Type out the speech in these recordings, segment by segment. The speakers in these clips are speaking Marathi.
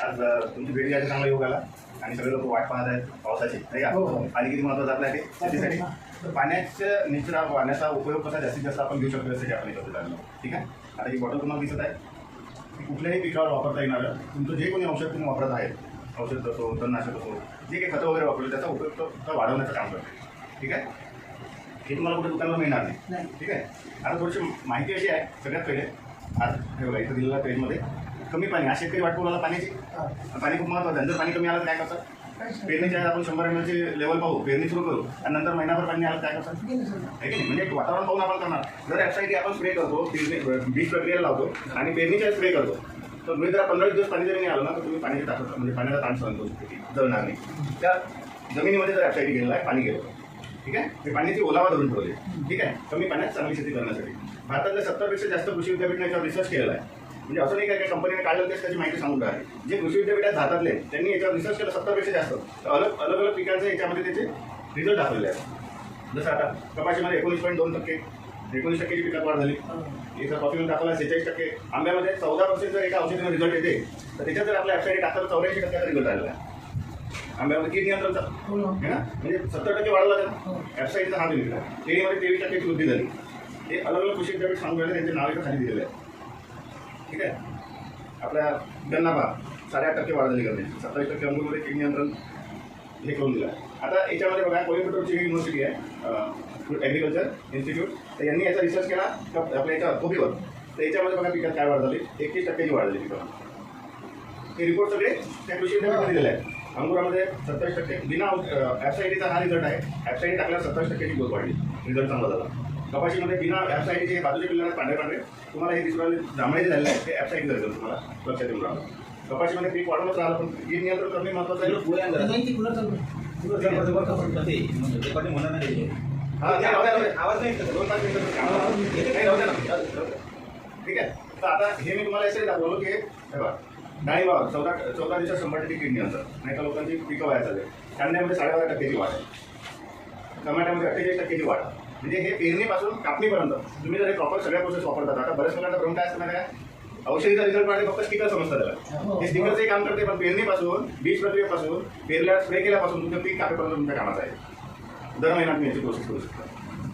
आज तुमची भेट घ्यायचा चांगला योग आला आणि सगळे लोक वाट पाहत आहेत पावसाची, नाही का? पाणी किती महत्त्वाचं आपल्या आहे शेतीसाठी. तर पाण्याच्या निचरा पाण्याचा उपयोग कसा जास्तीत जास्त आपण घेऊ शकतो यासाठी आपण एकत्र झालो. ठीक आहे. आता ही बॉटल तुम्हाला दिसत आहे, की कुठल्याही पिकावर वापरता येणारं तुमचं जे कोणी औषध तुम्ही वापरत आहे, औषध असो, तणनाशक असो, जे काही खतं वगैरे वापरलं त्याचा उपयोग वाढवण्याचं काम करते. ठीक आहे. हे तुम्हाला कुठे दुकानावर मिळणार नाही. ठीक आहे. आता थोडीशी माहिती अशी आहे. सगळ्यात पहिले आज हे बघा इथं दिलेल्या पेजमध्ये कमी पाणी, आज शेतकरी वाट पाहू पाण्याची. पाणी खूप महत्त्वाचं आहे. जर पाणी कमी आलं तर काय करतात? पेरणीच्या आपण 100 ml ची लेवल पाहू, पेरणी सुरू करू आणि नंतर महिनाभर पाणी आलं काय करतात? आहे की नाही? म्हणजे वातावरण पाहून आपण करणार. जर ऍप्साईटी आपण स्प्रे करतो, बीज प्रक्रियेला लावतो आणि पेरणीच्या स्प्रे करतो, तर मी जर 15 दिवस पाणी जरी नाही आलं ना, तर तुम्ही पाण्याची ताकद म्हणजे पाण्याचा ताण सहन करू शकतो, जळणार नाही. त्या जमिनीमध्ये जर ऍप्साईटी गेलेला आहे, पाणी गेलं. ठीक आहे. ते पाण्याची ओलावा धरून ठेवले. ठीक आहे. कमी पाण्यात चांगली शेती करण्यासाठी भारतातल्या 70 पेक्षा जास्त कृषी विद्यापीठाने याच्यावर रिसर्च केलेला आहे. म्हणजे असं नाही काय कंपनीने काढलं तेच त्याची माहिती सांगून राहिले. जे कृषी विद्यापीठात भारतातले त्यांनी याच्यावर रिसर्च केलं 70 पेक्षा जास्त. तर अलग अलग पिकांचे याच्यामध्ये त्याचे रिझल्ट दाखवलेले आहेत. जसं आता कपाशीमध्ये 19.2%, 19% पिकात वाढ झाली. इथं कॉफीमध्ये दाखवला 46%. आंब्यामध्ये 14% जर एका औषधीने रिझल्ट येते, तर त्याच्यात जर आपल्या ऍप्साईटी टाकलं 84% रिझल्ट आलेला आहे. आंब्यामध्ये कीड नियंत्रणचा आहे ना, म्हणजे 70% वाढला त्याचा ऍप्साईटीचा हा बेनिफिट आहे. केळीमध्ये 23% वृद्धी झाली. हे अलग अलग कृषी विद्यापीठ सांगून राहिले, त्यांचे नाव इथं खाली दिलेले आहे. ठीक आहे. आपल्या गन्ना पहा 8.5% वाढ झाली करणे, 27% अंगूरमध्ये कीड नियंत्रण हे करून दिलं आहे. आता याच्यामध्ये बघा कोइंबतूरची युनिव्हर्सिटी आहे, ॲग्रिकल्चर इन्स्टिट्यूट, तर यांनी याचा रिसर्च केला आपल्या याच्या कॉफीवर. तर याच्यामध्ये बघा पिकात काय वाढ झाली, 31% वाढ झाली पिकाला. हे रिपोर्ट सगळे त्या कृषी विद्यापीठाने दिलेले आहेत. अंगुरामध्ये 27% बिना ऍप्साईटीचा हा रिझल्ट आहे. ऍप्साईटी टाकल्यावर 27%ची ग्रोथ वाढली, रिझल्ट चांगला झाला. कपाशीमध्ये बिना ऍप्साईटीचे बाजूचे पिल्लाने पांढरे तुम्हाला हे दिसून जांभळे जे झालेले आहेत ते ऍप्साईटी रिझल्ट तुम्हाला लक्षात येऊन राहिलं. कपाशीमध्ये पीक वाढवणच राहिलं, पण कीड नियंत्रण करणे महत्त्वाचं आहे. ठीक आहे. तर आता हे मी तुम्हाला असं दाखवलं की हे बघा डाळिंबावर 14 दिवसात 100% कीड नियंत्रण, नाही तर लोकांची पिकं वाया झाले. कांद्यामध्ये 12.5% वाढ आहे. टमाट्यामध्ये 48% वाढ. म्हणजे हे पेरणीपासून कापणीपर्यंत तुम्ही जर हे प्रॉपर सगळ्या प्रोसेस वापरतात. आता बऱ्याच लोकांना भ्रम काय असतं माहिती आहे, औषधीचा रिझल्ट पाहिजे फक्त स्टिकर समजतं त्याला. हे स्टिकरचंही काम करते, पण पेरणीपासून बीज प्रक्रियेपासून पेरल्या स्प्रे केल्यापासून तुमचं पीक कापेपर्यंत तुमच्या कामाचं आहे. दर महिन्यात मी याची प्रोसेस करू शकता,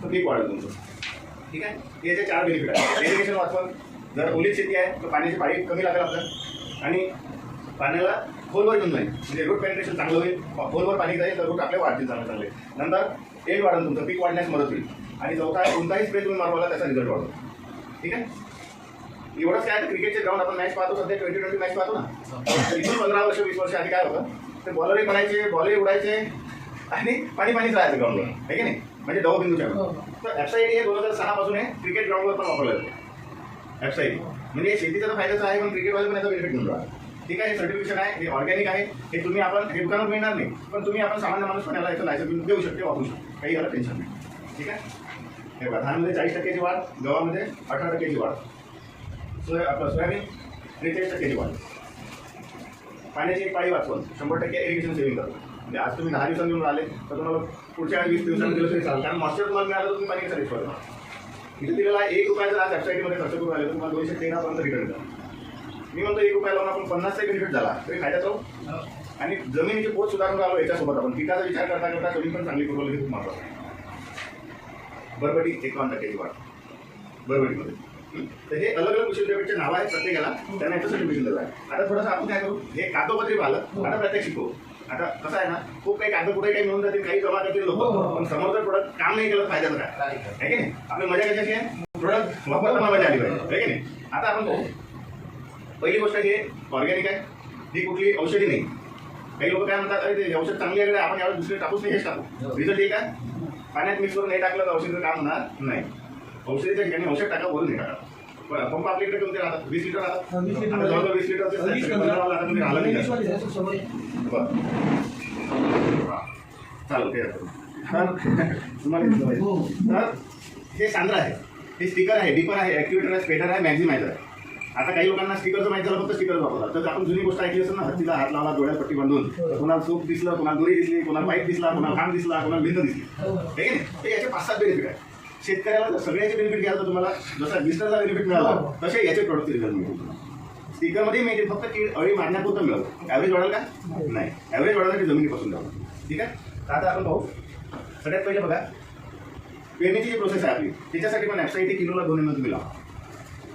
तर पीक वाढेल तुमचं. ठीक आहे. याचे 4 बेनिफिट आहेत. इरिगेशन वाचवण, जर ओलीत शेती आहे तर पाण्याची पाळी कमी लागेल आपल्याला आणि पाण्याला खोलवर घेऊन जाईल, म्हणजे रूट पेनिट्रेशन चांगलं होईल. खोलवर पाणी जाईल तर रूट आपले वाढतील चांगले. नंतर एल वाढेल, तुमचं पीक वाढण्यास मदत होईल. आणि चौथा आहे कोणताही स्प्रे तुम्ही मारवाला त्याचा रिझल्ट वाढतो. ठीक आहे. एवढंच काय तर क्रिकेटचे ग्राउंड आपण मॅच पाहतो, सध्या 2020 मॅच पाहतो ना. इथून 15 वर्ष 20 वर्ष आधी काय होतं, ते बॉलरही बनायचे, बॉलही उडायचे आणि पाणीच राहायचं ग्राउंडवर, आहे की नाही, म्हणजे दवबिंदूच्या. तर ऍप्साईटी हे 2006 पासून आहे क्रिकेट ग्राउंडवर पण वापरलं जातं. ऍप्साईटी म्हणजे शेतीचा तर फायदाच आहे, पण क्रिकेटवाले पण याचा बेनिफिट घेऊन राहा. ठीक आहे. हे सर्टिफिकेशन आहे, हे ऑर्गॅनिक आहे. हे तुम्ही आपण हे दुकानात मिळणार नाही, पण तुम्ही आपण सामान्य माणूस पण याला याचं लायसन्स देऊ शकते, वापरू शकतो, काही याला टेन्शन नाही. ठीक आहे. हे बघा धानमध्ये 40% वाढ, गव्हामध्ये 18% वाढ, आपलं सोयाबीन 43% वाढ. पाण्याची एक पाळी वाचवून 100% इरिगेशन सेव्हिंग करतो. म्हणजे आज तुम्ही 10 दिवसांनी येऊन आले तर तुम्हाला पुढच्या 20 दिवसांनी दिलं तरी चालेल, कारण मॉइश्चर तुम्हाला मिळालं तर तुम्ही पाणी कसं रिस्क करता. इथे दिलेला आहे 1 रुपया जर आज ऍप्साईटीमध्ये खर्च करून आले तर तुम्हाला 213 रिटर्न येतं. मी म्हणतो 1 रुपया लावून आपण 50चा बेनिफिट झाला तरी फायद्याचा हो. आणि जमिनीची पोत सुधारून आलो याच्यासोबत आपण पिकाचा विचार करता करता जमीन पण चांगली पुरवली हे खूप महत्त्वाचं आहे. बरबटी 51% वाढ बरबटीमध्ये. तर हे अलग अलग कृषी विद्यापीठचे नाव आहेत प्रत्येकाला, त्यांना याचं सर्टिफिकेशन दिलं आहे. आता थोडंसं आपण काय करू, हे कागदोपत्री पाहिलं, आता प्रत्येक शिकवू. आता कसं आहे ना, खूप काही कागद कुठे काही मिळून जातील, काही जमा करतील लोक, पण समोर जर प्रोडक्ट काम नाही केलं फायद्याचं काय आहे की नाही. आपली मजा कशाची आहे, प्रोडक्ट वापरताना मजा आली पाहिजे, आहे की नाही. आता आपण बघू. पहिली गोष्ट हे ऑर्गॅनिक आहे, ही कुठली औषधी नाही. काही लोक काय म्हणतात, अरे ते औषध चांगली आहे, आपण यावेळी दुसरे टाकूच नाही, हेच टाकू. रिझल्ट ठीक आहे. पाण्यात मिक्स करून नाही टाकलं तर औषधीचं काम होणार नाही. औषधीच्या ठिकाणी औषध टाका, वरून नाही टाका. पंप आपल्याकडे कोणते राहतात, 20 लिटर राहतात. आता जवळजवळ 20 लिटर चालेल ते तुम्हाला. तर हे सांद्रा आहे, हे स्टिकर आहे, डिपर आहे, ॲक्टिवेटर आहे, स्पेटर आहे, मॅक्झिमायझर आहे. आता काही लोकांना स्टिकरचं माहिती झालं, फक्त स्टिकर वापरतात. तर आपण जुनी गोष्ट ऐकली असेल ना, हत्तीला हात लावला, डोळ्यात पट्टी बांधून, कोणाला सूप दिसलं, कोणाला दोरी दिसली, कोणाला पाईप दिसला, कोणाला खांब दिसला, कोणाला भिंत दिसली, आहे की नाही. तर याचे 5-7 बेनिफिट आहे. शेतकऱ्याला जर सगळ्याचे बेनिफिट घ्यायला तर तुम्हाला जसा बिझनेसला बेनिफिट मिळाला तसे याचे प्रोडक्टचे रिझल्ट मिळतील तुम्हाला. स्टिकरमध्ये मिळते फक्त कीड अळी मारण्यापुरतं मिळतं. ॲव्हरेज वाढेल का? नाही. ॲव्हरेज वाढवायसाठी जमिनीपासून द्यावं. ठीक आहे. तर आता आपण पाहू. सगळ्यात पहिले बघा, पेरणीची जी प्रोसेस आहे आपली त्याच्यासाठी पण ॲप्साईटी किलोला 2 ml तुम्ही लावा.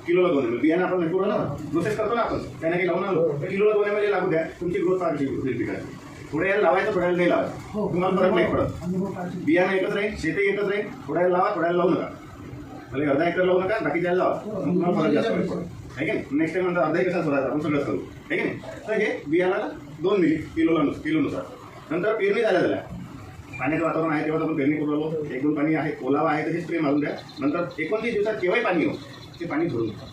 किलोला 2 ml बियाणं आपण पूर्ण प्रोसेस करतो ना आपण, त्याने काही लावून आलो तर किलोला 2 ml लागू द्या. तुमची ग्रोथ फार होईल पिकाची. थोड्या याला लावायचं, थोड्या याला नाही लावायचं. तुम्हाला फरक नाही पडत. बियाणं एकच राहील, शेती एकच राहील. थोड्या याला लावा, थोड्या लावू नका. म्हणजे अर्धा एकर लावू नका, बाकी त्याला लावा. तुम्हाला फरक जास्त पडेल. आहे की नाही. नेक्स्ट टाइम नंतर अर्धा एकर सोडायचा, आपण सगळंच करू. आहे की नाही. तर हे बियाणाला 2 मिली किलोनुसार. नंतर पेरणी झाल्या पाण्याचं वातावरण आहे तेव्हा आपण पेरणी करू लागलो. 1-2 पाणी आहे, ओलावा आहे तर हे स्प्रे मारून द्या. नंतर 29 दिवसात केव्हाही पाणी येऊ ते पाणी धरून द्या.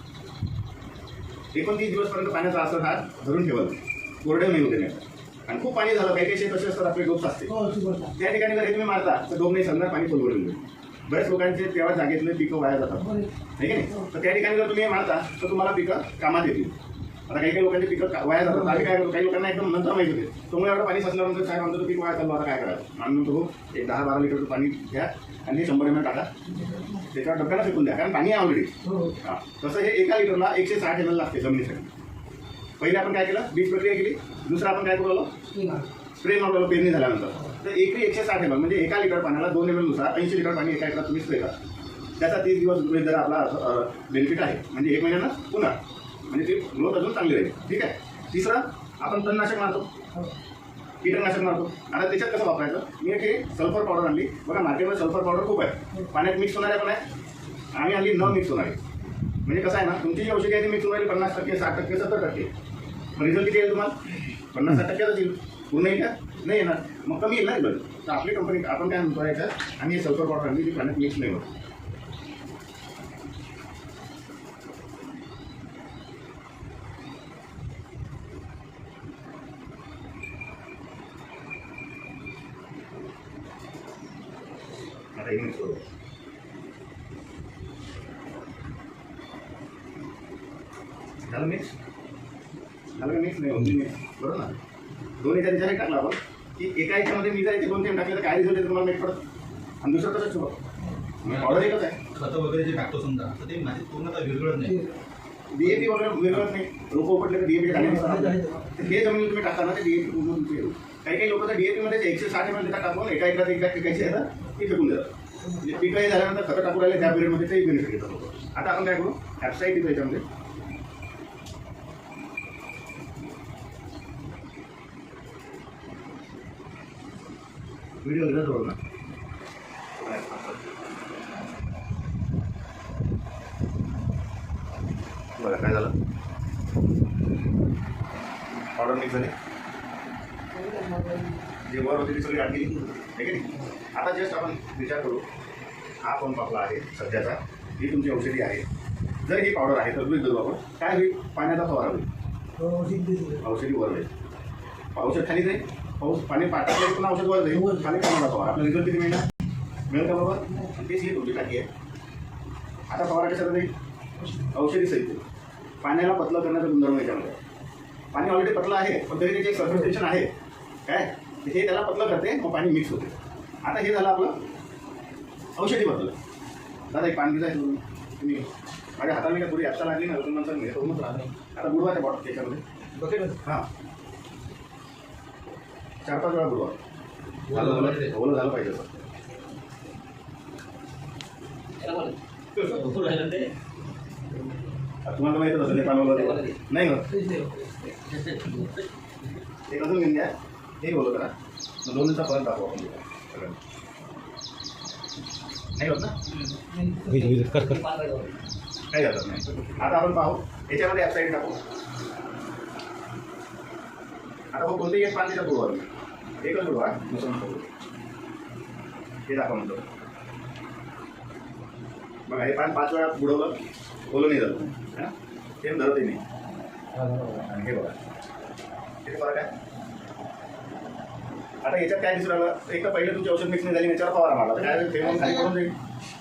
29 दिवसपर्यंत पाण्याचा असर हा धरून ठेवल, कोरडे नाही होते. आणि खूप पाणी झालं, काही काही शेत असे असतात आपले डोब असते, त्या ठिकाणी जर हे तुम्ही मारता तर डोब नाही सरणार, पाणी खोलवर येईल. बऱ्याच लोकांचे तेव्हा जागेतले पिकं वाया जातात, आहे की नाही. तर त्या ठिकाणी जर तुम्ही मारता तर तुम्हाला पिकं कामात येतील. आता काही काही लोकांचे पिकं वाया जातात. आम्ही काय करतो, काही लोकांना एकदम नंतर माहिती होते तुम्हाला एवढं पाणी साचल्यानंतर काय म्हणतो पीक वाया चाललो, आता काय करायचं. आम्ही म्हणतो एक 10-12 लिटरचं पाणी घ्या आणि हे 100 ml टाका, त्याच्यावर डब्याला फेकून द्या, कारण पाणी आहे ऑलरेडी. हां, तसं हे एका लिटरला 160 ml लागते जमिनीसाठी. पहिले आपण काय केलं, बीज प्रक्रिया केली. दुसरं आपण काय करू स्प्रे मारलो पेरणी झाल्यानंतर. तर एकरी 160 ml म्हणजे एका लिटर पाण्याला 2 ml नुसार 80 लिटर पाणी एका एकरात तुम्ही स्प्रे करा. त्याचा 30 दिवस जर आपला बेनिफिट आहे, म्हणजे 1 महिन्यानं पुन्हा, म्हणजे ती ग्रोथ अजून चांगली राहील. ठीक आहे. तिसरं आपण तणनाशक मारतो, कीटकनाशक मारतो. आता त्याच्यात कसं वापरायचं, मी एक हे सल्फर पावडर आणली. बघा मार्केटमध्ये सल्फर पावडर खूप आहे, पाण्यात मिक्स होणाऱ्या पण आहे. आम्ही आणली न मिक्स होणारी. म्हणजे कसं आहे ना, तुमची जी औषधी आहे ती मिक्स होणारी 50%, 60%, 70%. मग रिझल्ट किती येईल तुम्हाला? 50-60%च येईल. पूर्ण येईल का? नाही येणार. मग कमी येईल ना रिझल्ट. तर आपली कंपनी आपण काय म्हणतो याच्यात, आम्ही सल्फर पावडर आणली, ती पाण्यात मिक्स नाही होत. आता हे मिक्स करू. झालं मिक्स? झालं का मिक्स? नाही होती मिक्स, बरोबर ना. 2 याच्या विचाराने टाकला आपण की एका याच्यामध्ये मी जर 2 थेंब टाकले तर काय रिझल्ट येतो तुम्हाला माहीत पडत. आणि दुसरं तसंच ठेवा, ऑर्डर एकच आहे. खतं वगैरे जे टाकतो समजा तर ते मातीत पूर्णतः विरघळत नाही, DAP वगैरे विरघळत नाही. रोपं उपटले तर DAP झाले नाही. हे जमिनीत तुम्ही टाकता ना ते DAP पूर्ण तुमचे येऊ. काही काही लोक तर DAP मध्ये 160 ml टाकून एका एकरात एक पिकायचे येतं, ती फेकून देतात. म्हणजे पिकंही झाल्यानंतर खतं टाकून राहिले त्या पिरियडमध्ये तेही बेनिफिट घेतात लोक. आता आपण काय करू, ॲप्साईट देतो याच्यामध्ये. व्हिडिओ घेतात बरोबर ना. बघा काय झालं, पावडर मिक्स झाली, जे वर होती ती सगळी आत गेली, आहे की नाही. आता जस्ट आपण विचार करू, हा पंप आपला आहे सध्याचा, ही तुमची औषधी आहे. जर ही पावडर आहे तर करू आपण काय होईल, पाण्याचा फवारा होईल, औषधी वर होईल. औषध खाली जाईल, पाऊस पाणी पाटात पण औषध वर जाईल, खाली पाण्याचा फवारा. आपला रिझल्ट किती मिळणार, मिळेल का बरोबर. तेच ही तुमची टाकी आहे. आता फवारा कशाला जाईल, औषधी सहित. पाण्याला पतलं करण्याचा गुणधर्म याच्यामध्ये. पाणी ऑलरेडी पतलं आहे पण तरी त्याचे एक सरफेस टेन्शन आहे काय, हे त्याला पतलं करते, मग पाणी मिक्स होते. आता हे झालं आपलं औषधी पतलं. दादा एक पाणी आहे तुम्ही माझ्या हाताने का थोडी ॲप्सा लागली ना, तुम्हाला मी होमच राहत. आता बुडवायच्या बॉटल त्याच्यामध्ये. हां 4-5 वेळा बुडवा. ओलं झालं पाहिजे सर. तुम्हाला माहिती असेल ते पाणी नाही होत. ते कसं घेऊन घ्या, हे बोलत करा. मग 2 दिवसा फरक दाखवा आपण सगळं. नाही होत ना, काही हरकत नाही. आता आपण पाहू याच्यामध्ये ॲप्साईड टाकू. आता मग कोणतेही एक पान त्याच्यात बुडवा, एकच बुडवा मुसळून करू. हे दाखवा म्हणतो. बघा हे पान 5 वेळा बुडवलं, ओलं नाही झालं, हां ते धरतही नाही. आणि हे बघा किती फरक आहे. आता याच्यात काय दिसून राहिलं, एक तर पहिले तुमची औषध मिक्स नाही झाली, याच्यावर फवारा मारला तर काय होईल, फेमून खाली पडून जाईल.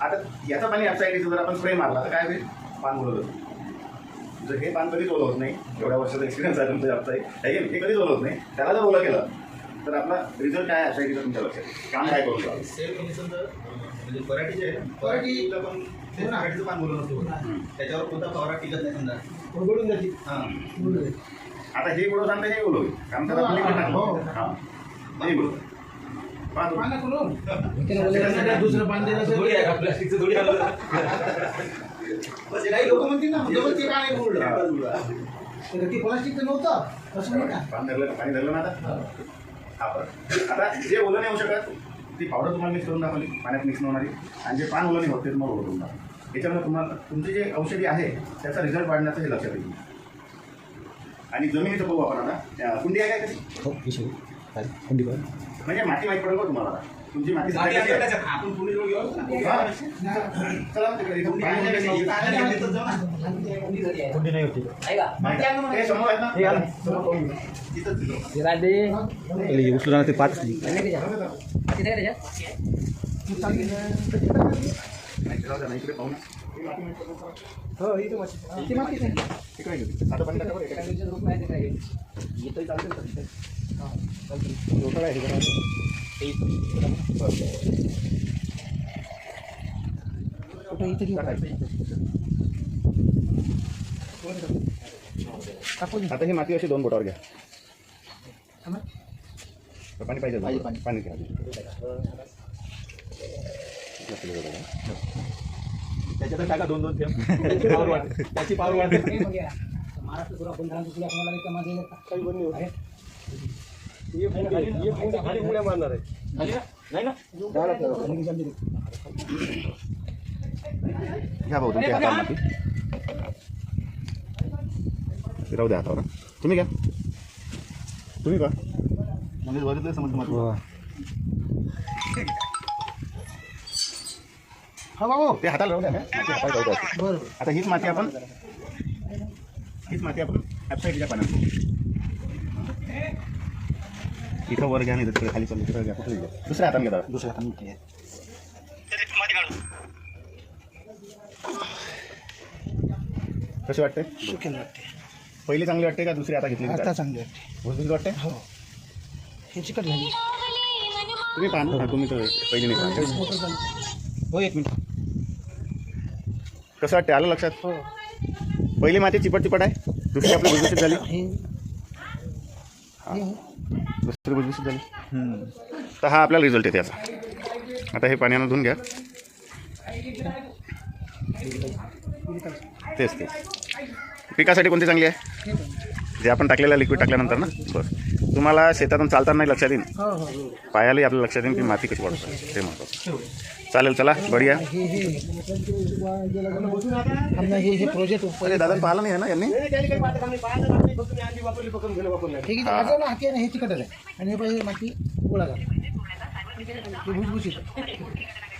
आता याचा पाणी ॲप्साईडीचं जर आपण स्प्रे मारला तर काय होईल, पान बुडवलं. जर हे पान कधीच ओलं होत नाही, एवढ्या वर्षाचा एक्सपिरियन्स आहे तुमचं ॲप्साईड, हे कधीच ओलं होत नाही. त्याला जर ओलं केलं तर आपला रिझल्ट काय ॲप्साईडीचा तुमच्या लक्षात, काम काय करून राहिलं. सेल कंडिशन तर म्हणजे पराठी जे आहे, पराठीला पण ते पराठीचं पान बोलत नसतो, त्याच्यावर कोणता फवारा टिकत नाही समजा. उघडून जाते. हां आता हे उडवत आणलं हे उडव कारण त्याला हो, लिक्विड टाकलं. हो. हां हे उडव पाहा तुम्ही. पाण्यात उडवून. त्याच्यासाठी दुसरं पाणी द्यायचं थोडी आहे का प्लास्टिकचं थोडी आलं काही लोक म्हणतील ना डबल ते काय उडलं तर ते प्लास्टिकचं नव्हतं असं नाही का पाणी धरलं ना आता हा बरं. आता जे ओलं नाही होऊ शकत ती पावडर तुम्हाला मिक्स करून दाखवली पाण्यात मिक्स न होणारी आणि जे पान ओलं नाही होत ते तुम्हाला ओलं करून दाखवलं. याच्यामुळे तुम्हाला तुमची जे औषधी आहे त्याचा रिझल्ट वाढण्याचं हे लक्षात येईल. आणि जमिनीचं बघू आपण आता कुंडी आहे काय कशी म्हणजे माती माहीत पडेल का तुम्हाला तुमची माती माती सगळ्यात असते आहे. त्याच्यात. आपण पुणे जवळ गेलो ना. हा. चला तिकडे इथं पाणी पाणी वगैरे नाही, नाही. पाणी नाही, तिथं जाऊ ना. कुंडी नाही होती ते समोर आहेत ना समोर पाहून घ्या. तिथंच तिथं. उचलून जाणार ते पाच नाही, राहू द्या ना, इकडे पाहू ना. ही माती माहीत पडेल का? हो इथं माती ती मातीच आहे. इकडे घेऊ. साधं पाणी टाका बरं, एका ठिकाणी. इथंही चालतं ना तिथे. लोटं आहे तिकडे. कुठं इथं घेऊ. टाकून आता ही माती अशी 2 बोटावर घ्या. द्या. पाणी पाहिजे पाणी घ्या. त्याच्यात टाका 2-2 थेंब पावर वाढ त्याची पावर वाढ महाराष्ट्र पुरा बंधारा तुला कोणाला काही कमाल देईल का? काही बंद होत आहे. खाली उड्या मारणार आहे नाही ना घ्या भाऊ तुमच्या हातावर माती. राहू द्या हातावर. तुम्ही घ्या तुम्ही का म्हणजे बघितलं समज तुम्हाला हा भाऊ ते हाताला राहू द्या माती हाताला राहू द्या. बरं आता हीच माती आपण ॲपसाईडच्या पाण्यात इथं वर घ्या नाही तिकडे खाली चालू तिकडे घ्या कुठे घ्या दुसऱ्या हाताने घ्या दुसऱ्या हाताने कशी वाटते सुकेल वाटते. पहिली चांगली वाटते का दुसरी आता घेतली आता चांगली वाटते. भुसभुशीत वाटते हो हे चिकट झाली. तुम्ही पाहा ना तुम्ही तर पहिली नाही पाहा. मोटर चालू. हो 1 मिनिट. कसं वाटते आलं लक्षात हो पहिली माती चिपट आहे दुसरी आपली भुसभुशीत झाली हे दुसरी भुसभुशीत झाली तर हा आपल्याला रिझल्ट येते याचा. आता हे पाण्यानं धुवून घ्या तेच पिकासाठी कोणती चांगली आहे जे आपण टाकलेलं लिक्विड टाकल्यानंतर ना बरं तुम्हाला शेतातून चालताना नाही लक्षात येईल हो हो पायालाही आपल्याला लक्षात येईल की माती कशी वाढते ते महत्त्वाचं. चालेल चला बढिया. हे आमना हे प्रोजेक्ट अरे दादा पाहिलं नाही आहे ना यांनी ठीक आहे असं ना हाती आहे ना हे चिकट आहे आणि हे पहिले माती गोळा करा हे भुसभुशीत.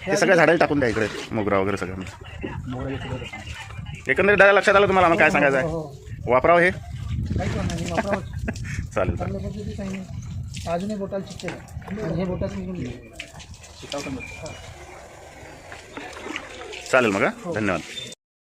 हे सगळ्या झाडाला टाकून द्या इकडे मोगरा वगैरे सगळं एकंदरीत दादा लक्षात आलं तुम्हाला काय सांगायचं हो आहे वापरावं हे काही पण नाही वापरावं. चालेल चांगल्या पद्धतीत काही नाही. अजूनही बोटाला चिकटेल आहे आणि हे बोटात निघून गेलं. चालेल मग धन्यवाद.